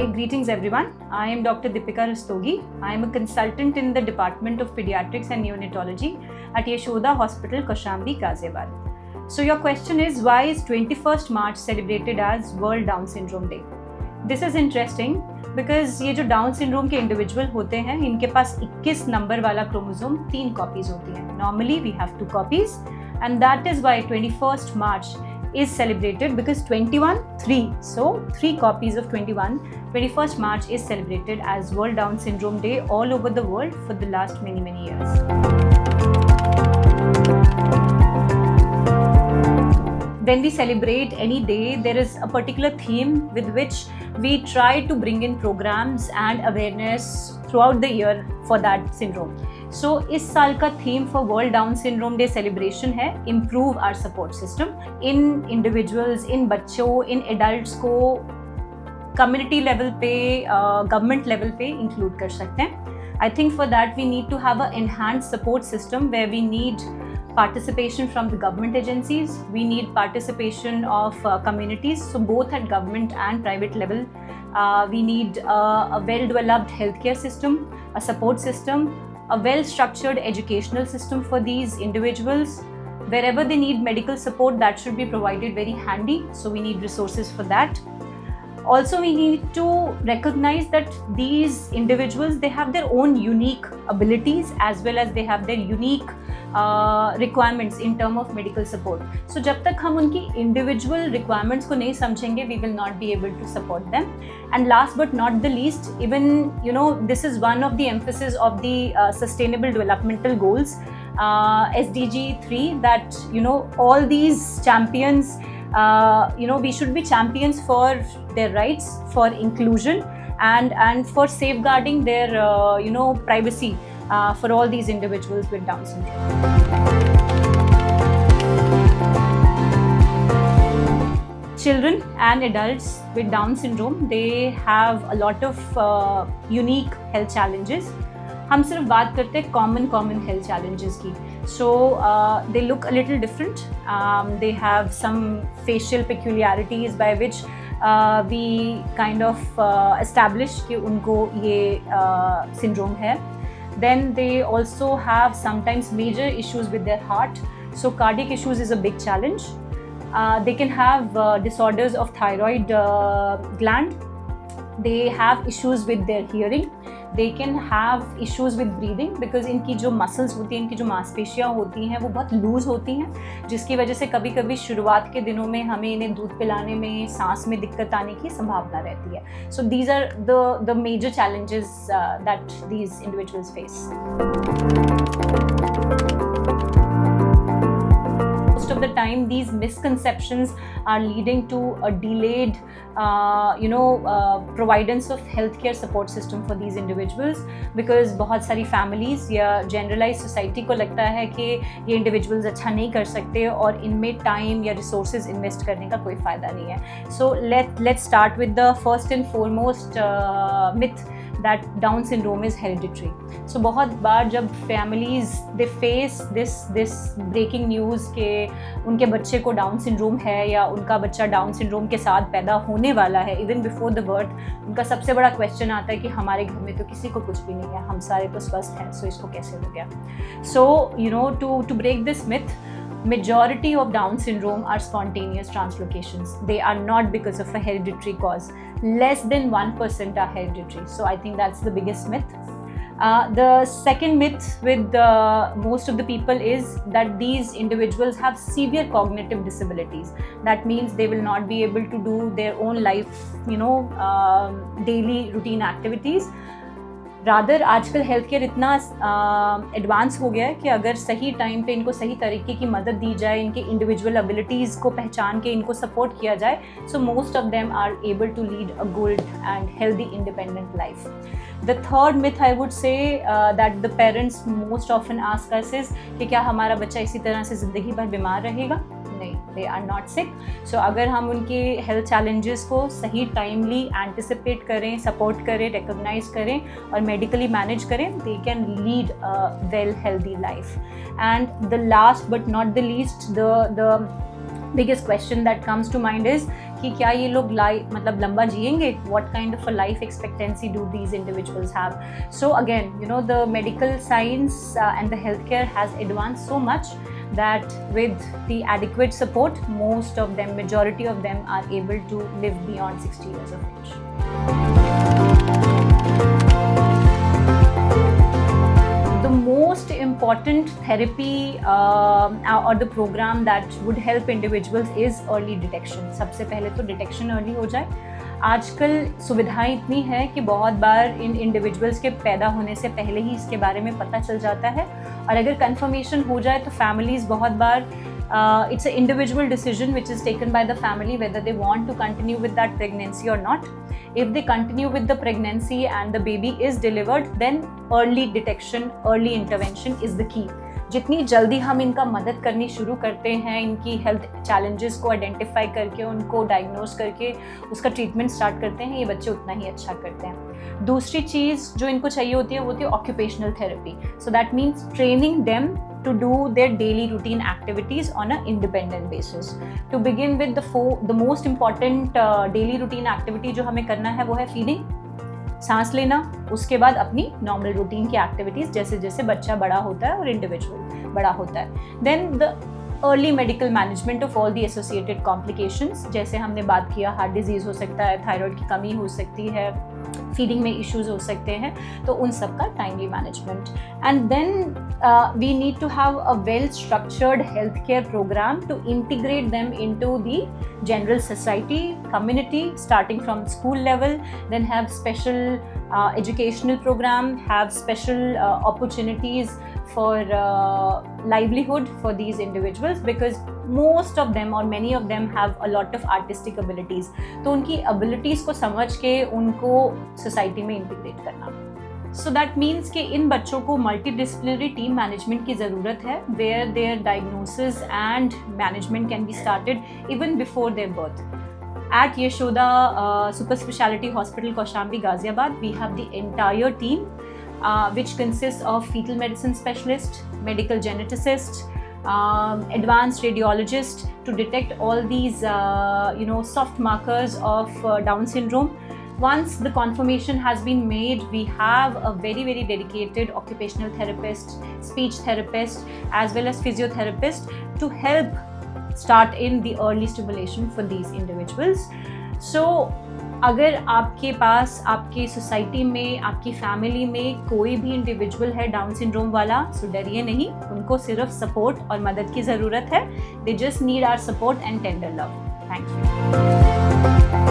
Hi, greetings everyone. I am Dr. Deepika Rastogi. I am a consultant in the Department of Pediatrics and Neonatology at Yashoda Hospital, Kaushambi, Ghaziabad. So your question is, why is 21st March celebrated as World Down Syndrome Day? This is interesting because ये जो down syndrome के individual होते हैं इनके पास 21 number वाला chromosome 3 copies होती हैं. Normally we have 2 copies and that is why 21st March is celebrated because 21, 3. So 3 copies of 21. 21st March is celebrated as World Down Syndrome Day all over the world for the last many years. When we celebrate any day, there is a particular theme with which we try to bring in programs and awareness throughout the year for that syndrome. So इस साल का theme for World Down Syndrome Day celebration है improve our support system. In individuals, in बच्चों, in adults को community level पे, government level पे include कर सकते हैं. I think for that we need to have an enhanced support system where we need participation from the government agencies, we need participation of communities, so both at government and private level. We need a well-developed healthcare system, a support system, a well-structured educational system for these individuals. Wherever they need medical support, that should be provided very handy, so we need resources for that. Also, we need to recognize that these individuals, they have their own unique abilities as well as they have their unique requirements in terms of medical support. So जब तक हम उनकी individual requirements को नहीं समझेंगे, we will not be able to support them. And last but not the least, even this is one of the emphasis of the Sustainable Developmental Goals, SDG 3, that all these champions, we should be champions for their rights, for inclusion, and for safeguarding their privacy for all these individuals with Down syndrome. Children and adults with Down syndrome, they have a lot of unique health challenges. हम सिर्फ बात करते हैं common health challenges की. So they look a little different. They have some facial peculiarities by which we kind of establish कि उनको ये syndrome है. Then they also have sometimes major issues with their heart. So cardiac issues is a big challenge. They can have disorders of thyroid gland. They have issues with their hearing. They can have issues with breathing because इनकी जो muscles होती हैं, इनकी जो मांसपेशियाँ होती हैं वो बहुत लूज़ होती हैं, जिसकी वजह से कभी कभी शुरुआत के दिनों में हमें इन्हें दूध पिलाने में, सांस में दिक्कत आने की संभावना रहती है. So these are the major challenges that these individuals face. Most of the time these misconceptions are leading to a delayed providence of healthcare support system for these individuals because बहुत सारी families या generalized society को लगता है कि ये individuals अच्छा नहीं कर सकते और इनमें time या resources invest करने का कोई फ़ायदा नहीं है. So let's start with the first and foremost myth that Down syndrome is hereditary. So बहुत बार जब families they face this breaking news कि उनके बच्चे को Down syndrome है या उनका बच्चा Down syndrome के साथ पैदा होने वाला है, even before the birth, उनका सबसे बड़ा question आता है कि हमारे घर में तो किसी को कुछ भी नहीं है, हम सारे तो स्वस्थ हैं, so इसको कैसे हो गया. So to break this myth, majority of Down syndrome are spontaneous translocations. They are not because of a hereditary cause. Less than 1% are hereditary. So I think that's the biggest myth. The second myth with most of the people is that these individuals have severe cognitive disabilities. That means they will not be able to do their own life, daily routine activities. Rather आजकल health care इतना advance हो गया है कि अगर सही time पे इनको सही तरीके की मदद दी जाए, इनके इंडिविजुअल एबिलिटीज़ को पहचान के इनको सपोर्ट किया जाए, so most of them are able to lead a good and healthy independent life. The third myth I would say that the parents most often ask us is कि क्या हमारा बच्चा इसी तरह से ज़िंदगी भर बीमार रहेगा? नहीं, दे आर नॉट सिक. सो अगर हम उनके हेल्थ चैलेंजेस को सही टाइमली एंटिसिपेट करें, सपोर्ट करें, रिकॉग्नाइज करें और मेडिकली मैनेज करें, they can lead a well healthy life. And the last but not the least, the biggest question that comes to mind is कि क्या ये लोग मतलब लंबा जिएंगे, what kind of a life expectancy do these individuals have. So again you know the medical science and the health care has advance so much that with the adequate support, most of them, majority of them are able to live beyond 60 years of age. The most important therapy or the program that would help individuals is early detection. सबसे पहले तो detection early हो जाए. आजकल सुविधाएं इतनी हैं कि बहुत बार इन इंडिविजुअल्स के पैदा होने से पहले ही इसके बारे में पता चल जाता है, और अगर कंफर्मेशन हो जाए तो फैमिलीज़ बहुत बार it's an individual decision which is taken by the family whether they want to continue with that pregnancy or not. If they continue with the pregnancy and the baby is delivered, then early detection, early intervention is the key. जितनी जल्दी हम इनका मदद करनी शुरू करते हैं, इनकी हेल्थ चैलेंजेस को आइडेंटिफाई करके उनको डायग्नोज करके उसका ट्रीटमेंट स्टार्ट करते हैं, ये बच्चे उतना ही अच्छा करते हैं. दूसरी चीज़ जो इनको चाहिए होती है वो होती है occupational therapy. So that means training them to do their daily routine activities on an independent basis. To begin with, the most important daily routine activity जो हमें करना है वो है फीडिंग, सांस लेना, उसके बाद अपनी नॉर्मल रूटीन की एक्टिविटीज़ जैसे जैसे बच्चा बड़ा होता है और इंडिविजुअल बड़ा होता है. Then the early medical management of all the associated complications, जैसे हमने बात किया हार्ट डिजीज़ हो सकता है, थायराइड की कमी हो सकती है, फीडिंग में इश्यूज हो सकते हैं, तो उन सब का timely management. And then we need to have a well structured health care program to integrate them into the general society community starting from school level. Then have special educational program, have special opportunities for livelihood for these individuals, because most of them or many of them have a lot of artistic abilities. तो उनकी abilities को समझ के उनको society में integrate करना. So that means कि इन बच्चों को multidisciplinary team management की ज़रूरत है, where their diagnosis and management can be started even before their birth. At Yashoda Super Speciality Hospital, Kaushambi, Ghaziabad, we have the entire team which consists of fetal medicine specialist, medical geneticist, advanced radiologist to detect all these soft markers of Down syndrome. Once the confirmation has been made, we have a very, very dedicated occupational therapist, speech therapist, as well as physiotherapist to help start in the early stimulation for these individuals. So अगर आपके पास आपकी society में, आपकी family में कोई भी individual है down syndrome वाला, सो डरिए नहीं, उनको सिर्फ सपोर्ट और मदद की ज़रूरत है. They just need our support and tender love. Thank you.